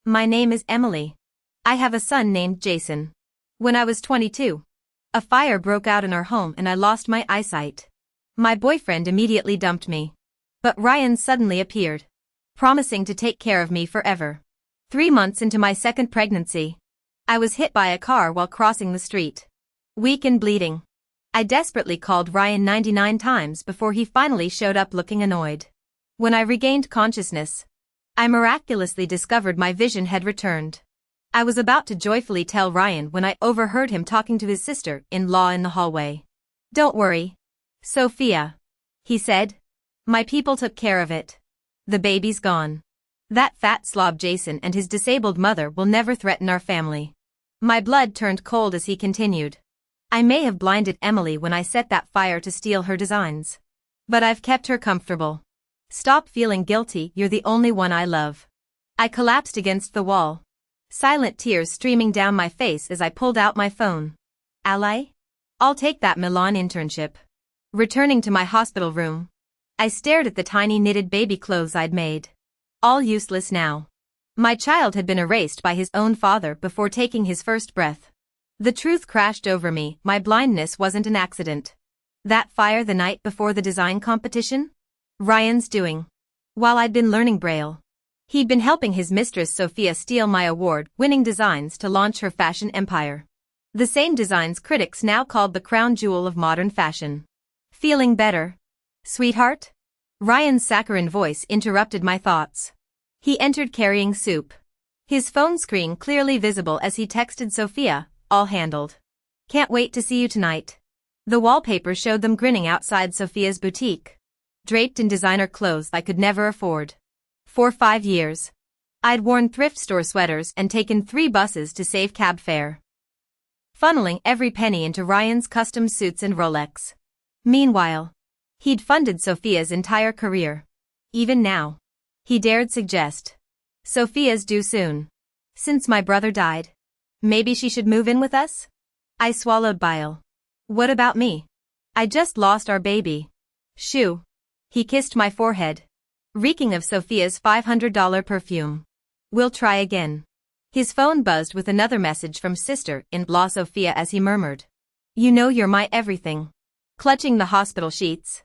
My name is Emily. I have a son named Jason. When I was 22, a fire broke out in our home and I lost my eyesight. My boyfriend immediately dumped me. But Ryan suddenly appeared, promising to take care of me forever. 3 months into my second pregnancy, I was hit by a car while crossing the street. Weak and bleeding. I desperately called Ryan 99 times before he finally showed up looking annoyed. When I regained consciousness, I miraculously discovered my vision had returned. I was about to joyfully tell Ryan when I overheard him talking to his sister-in-law in the hallway. "Don't worry, Sophia," he said. "My people took care of it. The baby's gone. That fat slob Jason and his disabled mother will never threaten our family." My blood turned cold as he continued. "I may have blinded Emily when I set that fire to steal her designs. But I've kept her comfortable. Stop feeling guilty, you're the only one I love." I collapsed against the wall, silent tears streaming down my face as I pulled out my phone. "Ally? I'll take that Milan internship." Returning to my hospital room, I stared at the tiny knitted baby clothes I'd made. All useless now. My child had been erased by his own father before taking his first breath. The truth crashed over me, my blindness wasn't an accident. That fire the night before the design competition? Ryan's doing. While I'd been learning Braille, he'd been helping his mistress Sophia steal my award-winning designs to launch her fashion empire. The same designs critics now called the crown jewel of modern fashion. "Feeling better, sweetheart?" Ryan's saccharine voice interrupted my thoughts. He entered carrying soup. His phone screen clearly visible as he texted Sophia, "All handled. Can't wait to see you tonight." The wallpaper showed them grinning outside Sophia's boutique, draped in designer clothes I could never afford. For 5 years, I'd worn thrift store sweaters and taken 3 buses to save cab fare, funneling every penny into Ryan's custom suits and Rolex. Meanwhile, he'd funded Sophia's entire career. Even now, he dared suggest, "Sophia's due soon. Since my brother died, maybe she should move in with us?" I swallowed bile. "What about me? I just lost our baby." "Shoo." He kissed my forehead, reeking of Sophia's $500 perfume. "We'll try again." His phone buzzed with another message from sister-in-law Sophia as he murmured, "You know you're my everything." Clutching the hospital sheets,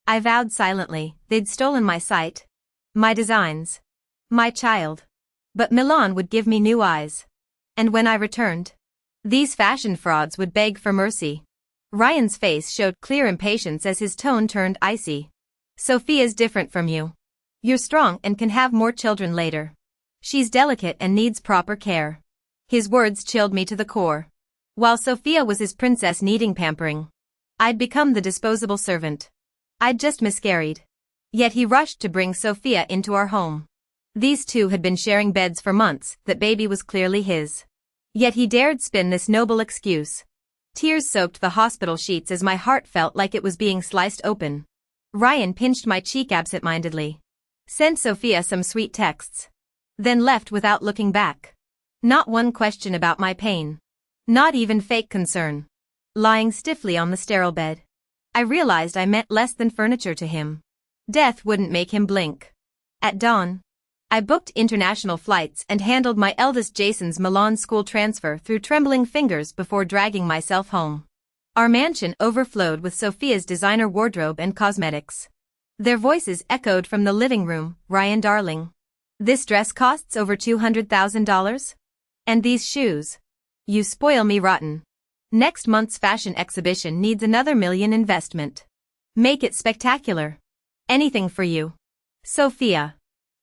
I vowed silently they'd stolen my sight, my designs, my child. But Milan would give me new eyes. And when I returned, these fashion frauds would beg for mercy. Ryan's face showed clear impatience as his tone turned icy. "Sophia's different from you. You're strong and can have more children later. She's delicate and needs proper care." His words chilled me to the core. While Sophia was his princess needing pampering, I'd become the disposable servant. I'd just miscarried. Yet he rushed to bring Sophia into our home. These two had been sharing beds for months, that baby was clearly his. Yet he dared spin this noble excuse. Tears soaked the hospital sheets as my heart felt like it was being sliced open. Ryan pinched my cheek absent-mindedly, sent Sophia some sweet texts, then left without looking back. Not one question about my pain. Not even fake concern. Lying stiffly on the sterile bed, I realized I meant less than furniture to him. Death wouldn't make him blink. At dawn, I booked international flights and handled my eldest Jason's Milan school transfer through trembling fingers before dragging myself home. Our mansion overflowed with Sophia's designer wardrobe and cosmetics. Their voices echoed from the living room, "Ryan darling, this dress costs over $200,000? And these shoes? You spoil me rotten. Next month's fashion exhibition needs another $1 million investment. Make it spectacular. Anything for you, Sophia."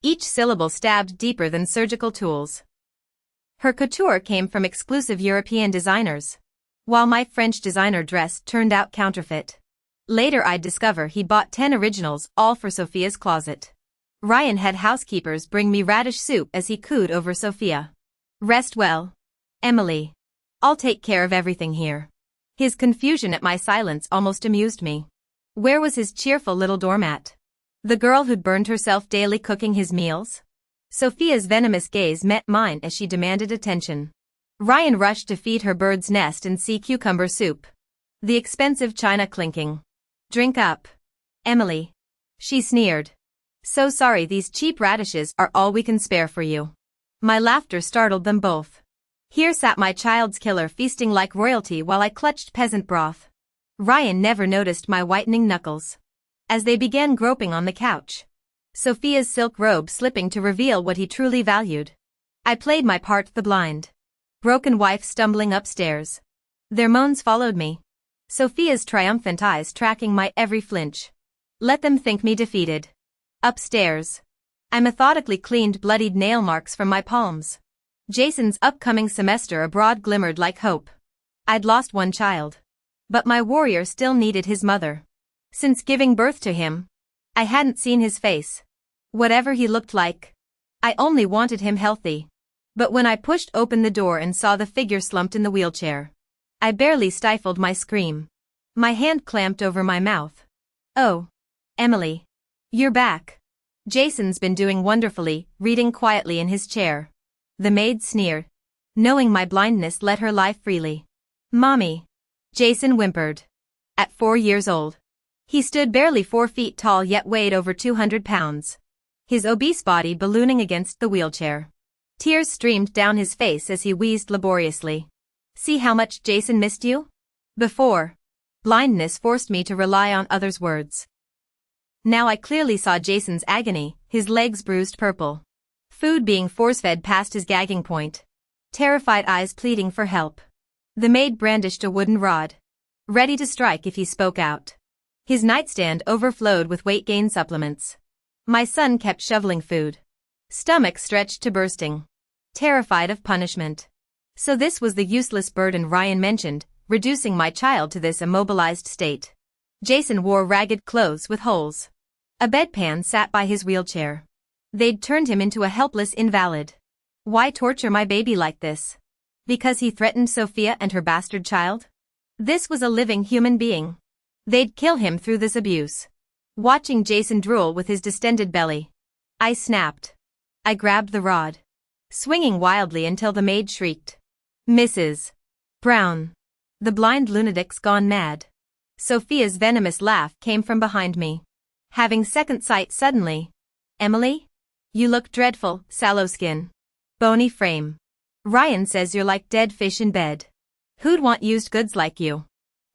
Each syllable stabbed deeper than surgical tools. Her couture came from exclusive European designers, while my French designer dress turned out counterfeit. Later I'd discover he bought 10 originals, all for Sophia's closet. Ryan had housekeepers bring me radish soup as he cooed over Sophia. "Rest well, Emily. I'll take care of everything here." His confusion at my silence almost amused me. Where was his cheerful little doormat? The girl who'd burned herself daily cooking his meals? Sophia's venomous gaze met mine as she demanded attention. Ryan rushed to feed her bird's nest and sea cucumber soup, the expensive china clinking. "Drink up, Emily," she sneered. "So sorry, these cheap radishes are all we can spare for you." My laughter startled them both. Here sat my child's killer feasting like royalty while I clutched peasant broth. Ryan never noticed my whitening knuckles. As they began groping on the couch, Sophia's silk robe slipping to reveal what he truly valued. I played my part, the blind, broken wife stumbling upstairs. Their moans followed me, Sophia's triumphant eyes tracking my every flinch. Let them think me defeated. Upstairs, I methodically cleaned bloodied nail marks from my palms. Jason's upcoming semester abroad glimmered like hope. I'd lost one child, but my warrior still needed his mother. Since giving birth to him, I hadn't seen his face. Whatever he looked like, I only wanted him healthy. But when I pushed open the door and saw the figure slumped in the wheelchair, I barely stifled my scream. My hand clamped over my mouth. Oh, Emily, you're back. Jason's been doing wonderfully, reading quietly in his chair. The maid sneered, knowing my blindness let her lie freely. Mommy, Jason whimpered. At 4 years old, he stood barely 4 feet tall yet weighed over 200 pounds. His obese body ballooning against the wheelchair. Tears streamed down his face as he wheezed laboriously. See how much Jason missed you? Before, blindness forced me to rely on others' words. Now I clearly saw Jason's agony, his legs bruised purple. Food being force-fed past his gagging point. Terrified eyes pleading for help. The maid brandished a wooden rod, ready to strike if he spoke out. His nightstand overflowed with weight gain supplements. My son kept shoveling food. Stomach stretched to bursting. Terrified of punishment. So this was the useless burden Ryan mentioned, reducing my child to this immobilized state. Jason wore ragged clothes with holes. A bedpan sat by his wheelchair. They'd turned him into a helpless invalid. Why torture my baby like this? Because he threatened Sophia and her bastard child? This was a living human being. They'd kill him through this abuse. Watching Jason drool with his distended belly, I snapped. I grabbed the rod, swinging wildly until the maid shrieked. Mrs. Brown. The blind lunatic's gone mad. Sophia's venomous laugh came from behind me. Having second sight suddenly. Emily? You look dreadful, sallow skin. Bony frame. Ryan says you're like dead fish in bed. Who'd want used goods like you?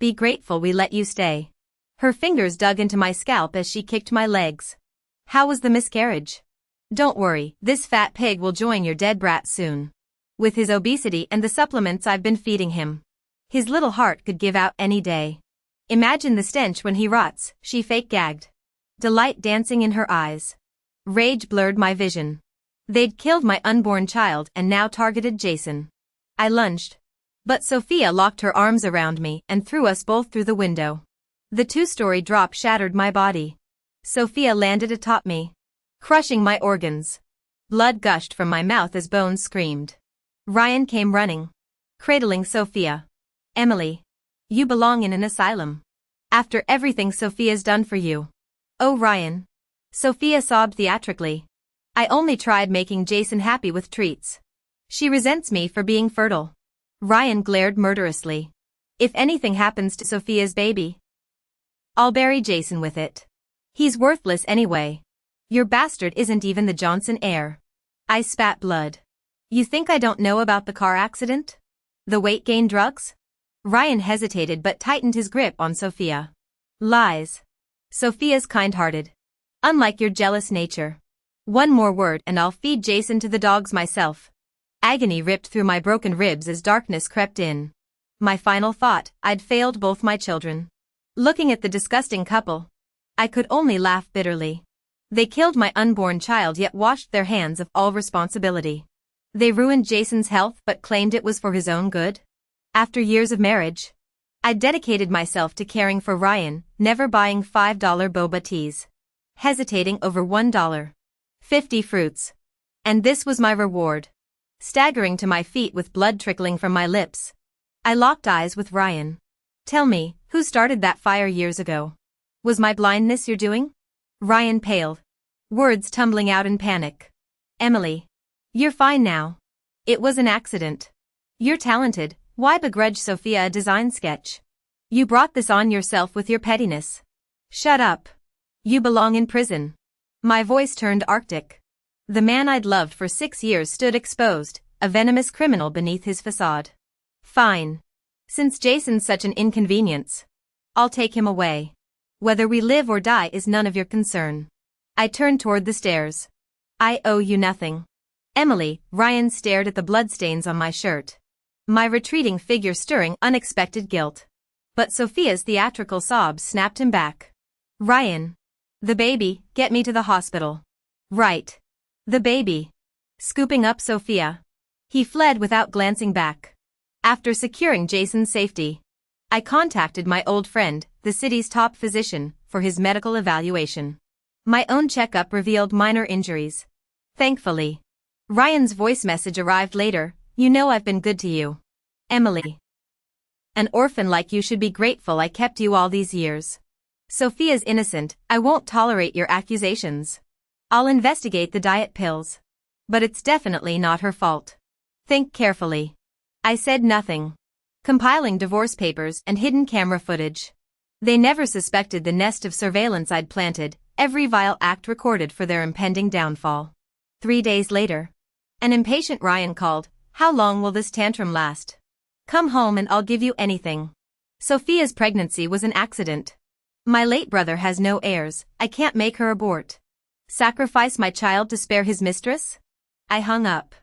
Be grateful we let you stay. Her fingers dug into my scalp as she kicked my legs. How was the miscarriage? Don't worry, this fat pig will join your dead brat soon. With his obesity and the supplements I've been feeding him, his little heart could give out any day. Imagine the stench when he rots, she fake gagged. Delight dancing in her eyes. Rage blurred my vision. They'd killed my unborn child and now targeted Jason. I lunged. But Sophia locked her arms around me and threw us both through the window. The 2-story drop shattered my body. Sophia landed atop me, crushing my organs. Blood gushed from my mouth as bones screamed. Ryan came running, cradling Sophia. Emily, you belong in an asylum. After everything Sophia's done for you. Oh Ryan. Sophia sobbed theatrically. I only tried making Jason happy with treats. She resents me for being fertile. Ryan glared murderously. If anything happens to Sophia's baby, I'll bury Jason with it. He's worthless anyway. Your bastard isn't even the Johnson heir. I spat blood. You think I don't know about the car accident? The weight gain drugs? Ryan hesitated but tightened his grip on Sophia. Lies. Sophia's kind-hearted. Unlike your jealous nature. One more word and I'll feed Jason to the dogs myself. Agony ripped through my broken ribs as darkness crept in. My final thought, I'd failed both my children. Looking at the disgusting couple, I could only laugh bitterly. They killed my unborn child yet washed their hands of all responsibility. They ruined Jason's health but claimed it was for his own good. After years of marriage, I dedicated myself to caring for Ryan, never buying $5 boba teas. Hesitating over $1.50 fruits. And this was my reward. Staggering to my feet with blood trickling from my lips, I locked eyes with Ryan. Tell me, who started that fire years ago? Was my blindness your doing? Ryan paled. Words tumbling out in panic. Emily. You're fine now. It was an accident. You're talented, why begrudge Sophia a design sketch? You brought this on yourself with your pettiness. Shut up. You belong in prison. My voice turned arctic. The man I'd loved for 6 years stood exposed, a venomous criminal beneath his facade. Fine. Since Jason's such an inconvenience, I'll take him away. Whether we live or die is none of your concern. I turned toward the stairs. I owe you nothing. Emily, Ryan stared at the bloodstains on my shirt. My retreating figure stirring unexpected guilt. But Sophia's theatrical sobs snapped him back. Ryan. The baby, get me to the hospital. Right. The baby. Scooping up Sophia. He fled without glancing back. After securing Jason's safety, I contacted my old friend, the city's top physician, for his medical evaluation. My own checkup revealed minor injuries. Thankfully. Ryan's voice message arrived later. You know I've been good to you. Emily. An orphan like you should be grateful I kept you all these years. Sophia's innocent, I won't tolerate your accusations. I'll investigate the diet pills. But it's definitely not her fault. Think carefully. I said nothing. Compiling divorce papers and hidden camera footage. They never suspected the nest of surveillance I'd planted, every vile act recorded for their impending downfall. 3 days later. An impatient Ryan called. How long will this tantrum last? Come home and I'll give you anything. Sophia's pregnancy was an accident. My late brother has no heirs, I can't make her abort. Sacrifice my child to spare his mistress? I hung up.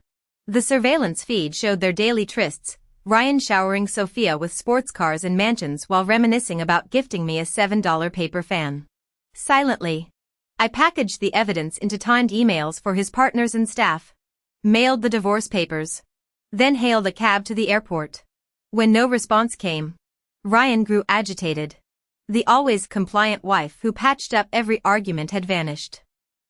The surveillance feed showed their daily trysts, Ryan showering Sophia with sports cars and mansions while reminiscing about gifting me a $7 paper fan. Silently, I packaged the evidence into timed emails for his partners and staff. Mailed the divorce papers. Then hailed a cab to the airport. When no response came, Ryan grew agitated. The always compliant wife who patched up every argument had vanished.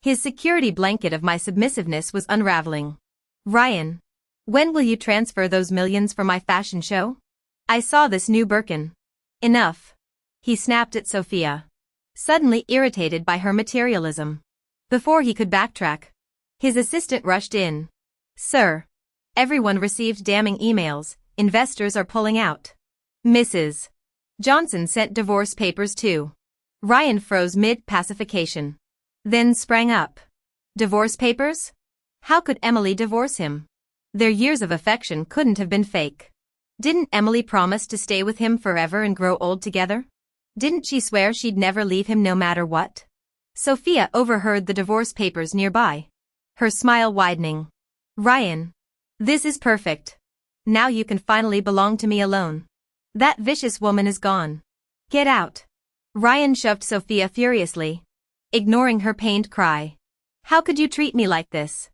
His security blanket of my submissiveness was unraveling. Ryan, when will you transfer those millions for my fashion show? I saw this new Birkin. Enough. He snapped at Sophia, suddenly irritated by her materialism. Before he could backtrack, his assistant rushed in. Sir. Everyone received damning emails, investors are pulling out. Mrs. Johnson sent divorce papers too. Ryan froze mid-pacification. Then sprang up. Divorce papers? How could Emily divorce him? Their years of affection couldn't have been fake. Didn't Emily promise to stay with him forever and grow old together? Didn't she swear she'd never leave him no matter what? Sophia overheard the divorce papers nearby. Her smile widening. Ryan. This is perfect. Now you can finally belong to me alone. That vicious woman is gone. Get out. Ryan shoved Sophia furiously, ignoring her pained cry. How could you treat me like this?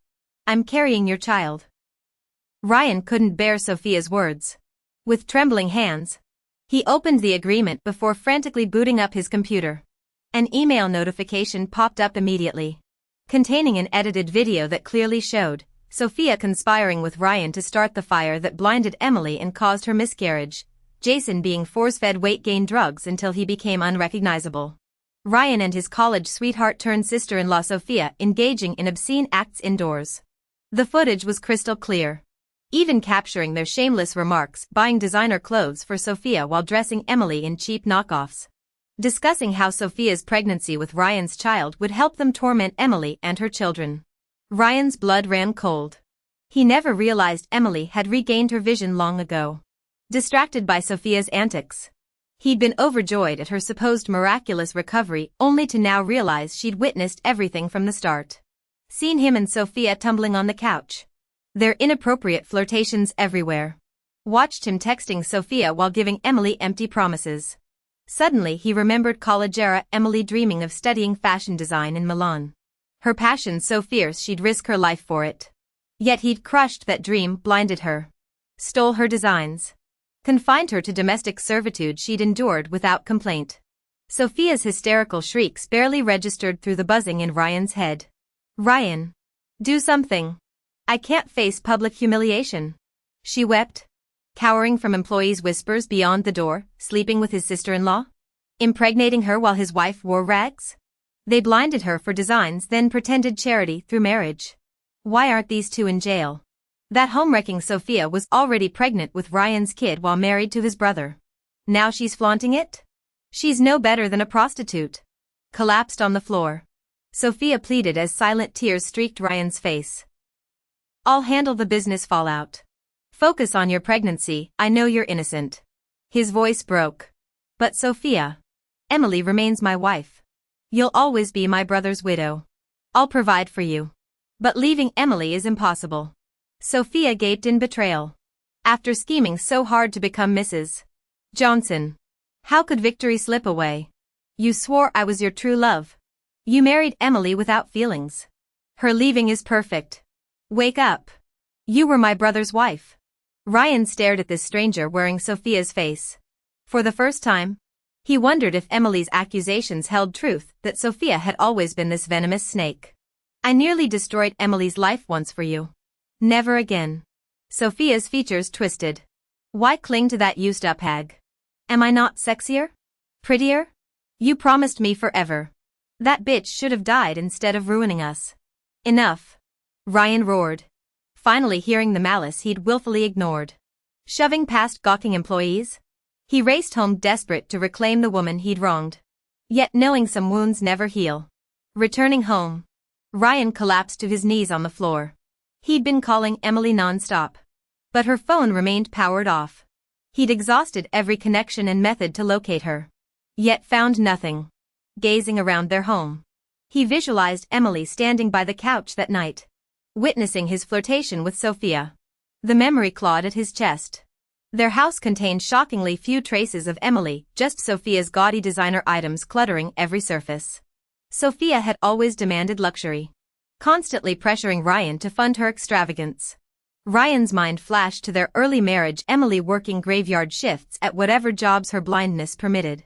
I'm carrying your child. Ryan couldn't bear Sophia's words. With trembling hands, he opened the agreement before frantically booting up his computer. An email notification popped up immediately, containing an edited video that clearly showed Sophia conspiring with Ryan to start the fire that blinded Emily and caused her miscarriage, Jason being force-fed weight gain drugs until he became unrecognizable. Ryan and his college sweetheart turned sister-in-law Sophia engaging in obscene acts indoors. The footage was crystal clear, even capturing their shameless remarks, buying designer clothes for Sophia while dressing Emily in cheap knockoffs. Discussing how Sophia's pregnancy with Ryan's child would help them torment Emily and her children. Ryan's blood ran cold. He never realized Emily had regained her vision long ago. Distracted by Sophia's antics, he'd been overjoyed at her supposed miraculous recovery only to now realize she'd witnessed everything from the start. Seen him and Sophia tumbling on the couch. Their inappropriate flirtations everywhere. Watched him texting Sophia while giving Emily empty promises. Suddenly he remembered college-era Emily dreaming of studying fashion design in Milan. Her passion so fierce she'd risk her life for it. Yet he'd crushed that dream, blinded her. Stole her designs. Confined her to domestic servitude she'd endured without complaint. Sophia's hysterical shrieks barely registered through the buzzing in Ryan's head. Ryan. Do something. I can't face public humiliation. She wept, cowering from employees' whispers beyond the door, sleeping with his sister-in-law? Impregnating her while his wife wore rags? They blinded her for designs then pretended charity through marriage. Why aren't these two in jail? That home-wrecking Sophia was already pregnant with Ryan's kid while married to his brother. Now she's flaunting it? She's no better than a prostitute. Collapsed on the floor. Sophia pleaded as silent tears streaked Ryan's face. I'll handle the business fallout. Focus on your pregnancy, I know you're innocent. His voice broke. But Sophia. Emily remains my wife. You'll always be my brother's widow. I'll provide for you. But leaving Emily is impossible. Sophia gaped in betrayal. After scheming so hard to become Mrs. Johnson. How could victory slip away? You swore I was your true love. You married Emily without feelings. Her leaving is perfect. Wake up. You were my brother's wife. Ryan stared at this stranger wearing Sophia's face. For the first time, he wondered if Emily's accusations held truth, that Sophia had always been this venomous snake. I nearly destroyed Emily's life once for you. Never again. Sophia's features twisted. Why cling to that used-up hag? Am I not sexier? Prettier? You promised me forever. That bitch should have died instead of ruining us. Enough. Ryan roared. Finally hearing the malice he'd willfully ignored. Shoving past gawking employees, he raced home desperate to reclaim the woman he'd wronged. Yet knowing some wounds never heal. Returning home, Ryan collapsed to his knees on the floor. He'd been calling Emily non-stop. But her phone remained powered off. He'd exhausted every connection and method to locate her. Yet found nothing. Gazing around their home, he visualized Emily standing by the couch that night, witnessing his flirtation with Sophia. The memory clawed at his chest. Their house contained shockingly few traces of Emily, just Sophia's gaudy designer items cluttering every surface. Sophia had always demanded luxury, constantly pressuring Ryan to fund her extravagance. Ryan's mind flashed to their early marriage, Emily working graveyard shifts at whatever jobs her blindness permitted.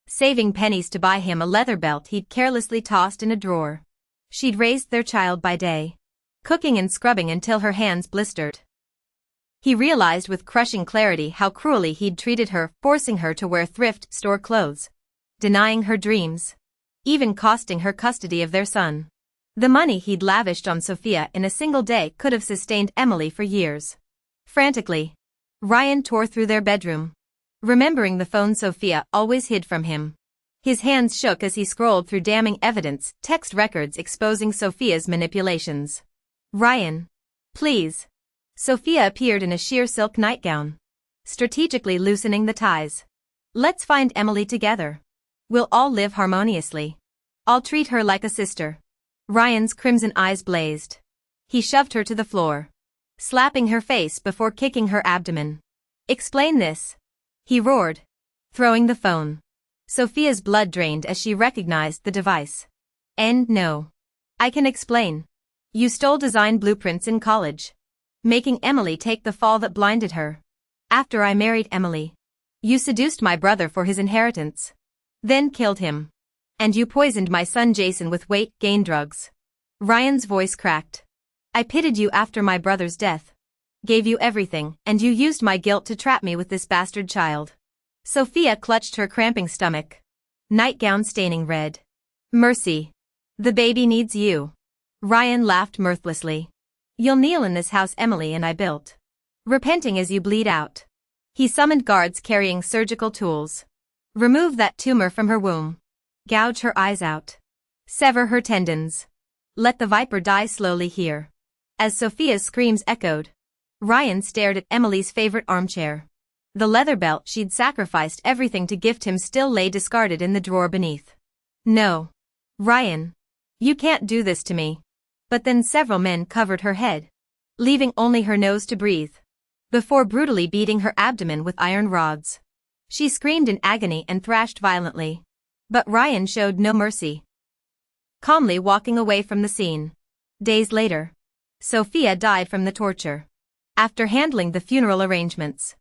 Saving pennies to buy him a leather belt he'd carelessly tossed in a drawer. She'd raised their child by day, cooking and scrubbing until her hands blistered. He realized with crushing clarity how cruelly he'd treated her, forcing her to wear thrift store clothes, denying her dreams, even costing her custody of their son. The money he'd lavished on Sophia in a single day could have sustained Emily for years. Frantically, Ryan tore through their bedroom, remembering the phone Sophia always hid from him. His hands shook as he scrolled through damning evidence, text records exposing Sophia's manipulations. Ryan. Please. Sophia appeared in a sheer silk nightgown, strategically loosening the ties. Let's find Emily together. We'll all live harmoniously. I'll treat her like a sister. Ryan's crimson eyes blazed. He shoved her to the floor, slapping her face before kicking her abdomen. Explain this. He roared, throwing the phone. Sophia's blood drained as she recognized the device. And no. I can explain. You stole design blueprints in college, making Emily take the fall that blinded her. After I married Emily, you seduced my brother for his inheritance, then killed him. And you poisoned my son Jason with weight gain drugs. Ryan's voice cracked. I pitied you after my brother's death. Gave you everything, and you used my guilt to trap me with this bastard child. Sophia clutched her cramping stomach, nightgown staining red. Mercy. The baby needs you. Ryan laughed mirthlessly. You'll kneel in this house Emily and I built, repenting as you bleed out. He summoned guards carrying surgical tools. Remove that tumor from her womb. Gouge her eyes out. Sever her tendons. Let the viper die slowly here. As Sophia's screams echoed, Ryan stared at Emily's favorite armchair. The leather belt she'd sacrificed everything to gift him still lay discarded in the drawer beneath. No. Ryan. You can't do this to me. But then several men covered her head, leaving only her nose to breathe, before brutally beating her abdomen with iron rods. She screamed in agony and thrashed violently. But Ryan showed no mercy, calmly walking away from the scene. Days later, Sophia died from the torture. After handling the funeral arrangements,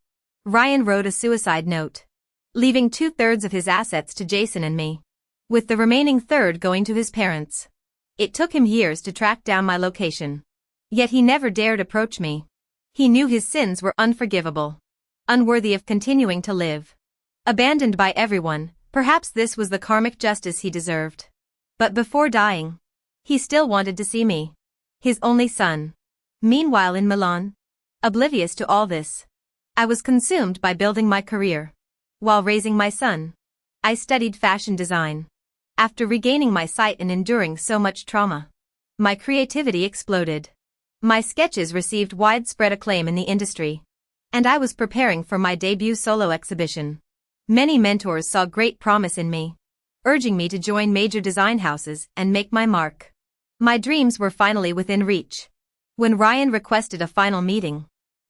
Ryan wrote a suicide note, leaving 2/3 of his assets to Jason and me, with the remaining third going to his parents. It took him years to track down my location. Yet he never dared approach me. He knew his sins were unforgivable, unworthy of continuing to live. Abandoned by everyone, perhaps this was the karmic justice he deserved. But before dying, he still wanted to see me, his only son. Meanwhile in Milan, oblivious to all this, I was consumed by building my career. While raising my son, I studied fashion design. After regaining my sight and enduring so much trauma, my creativity exploded. My sketches received widespread acclaim in the industry, and I was preparing for my debut solo exhibition. Many mentors saw great promise in me, urging me to join major design houses and make my mark. My dreams were finally within reach. When Ryan requested a final meeting,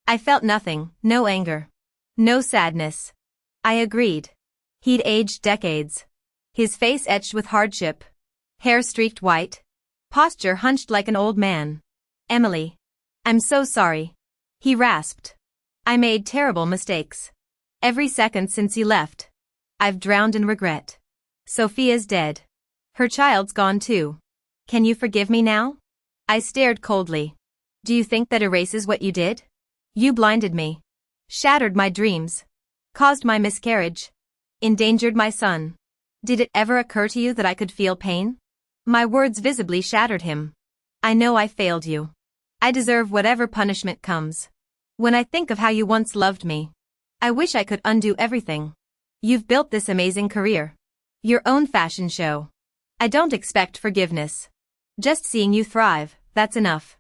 I felt nothing, no anger, no sadness. I agreed. He'd aged decades. His face etched with hardship, hair streaked white, posture hunched like an old man. Emily, I'm so sorry, he rasped. I made terrible mistakes. Every second since you left, I've drowned in regret. Sophia's dead. Her child's gone too. Can you forgive me now? I stared coldly. Do you think that erases what you did? You blinded me, shattered my dreams, caused my miscarriage, endangered my son. Did it ever occur to you that I could feel pain? My words visibly shattered him. I know I failed you. I deserve whatever punishment comes. When I think of how you once loved me, I wish I could undo everything. You've built this amazing career, your own fashion show. I don't expect forgiveness. Just seeing you thrive, that's enough.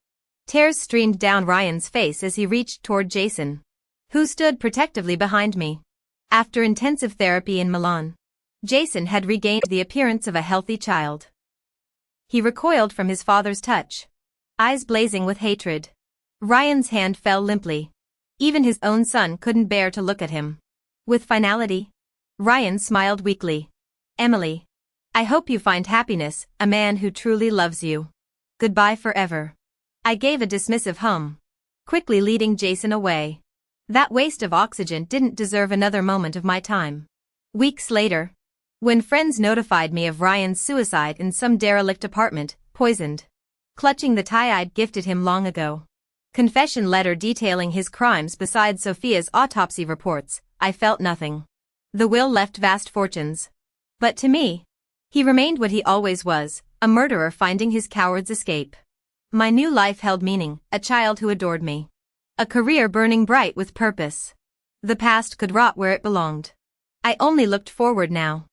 Tears streamed down Ryan's face as he reached toward Jason, who stood protectively behind me. After intensive therapy in Milan, Jason had regained the appearance of a healthy child. He recoiled from his father's touch, eyes blazing with hatred. Ryan's hand fell limply. Even his own son couldn't bear to look at him. With finality, Ryan smiled weakly. Emily, I hope you find happiness, a man who truly loves you. Goodbye forever. I gave a dismissive hum, quickly leading Jason away. That waste of oxygen didn't deserve another moment of my time. Weeks later, when friends notified me of Ryan's suicide in some derelict apartment, poisoned, clutching the tie I'd gifted him long ago, confession letter detailing his crimes beside Sophia's autopsy reports, I felt nothing. The will left vast fortunes. But to me, he remained what he always was, a murderer finding his coward's escape. My new life held meaning, a child who adored me. A career burning bright with purpose. The past could rot where it belonged. I only looked forward now.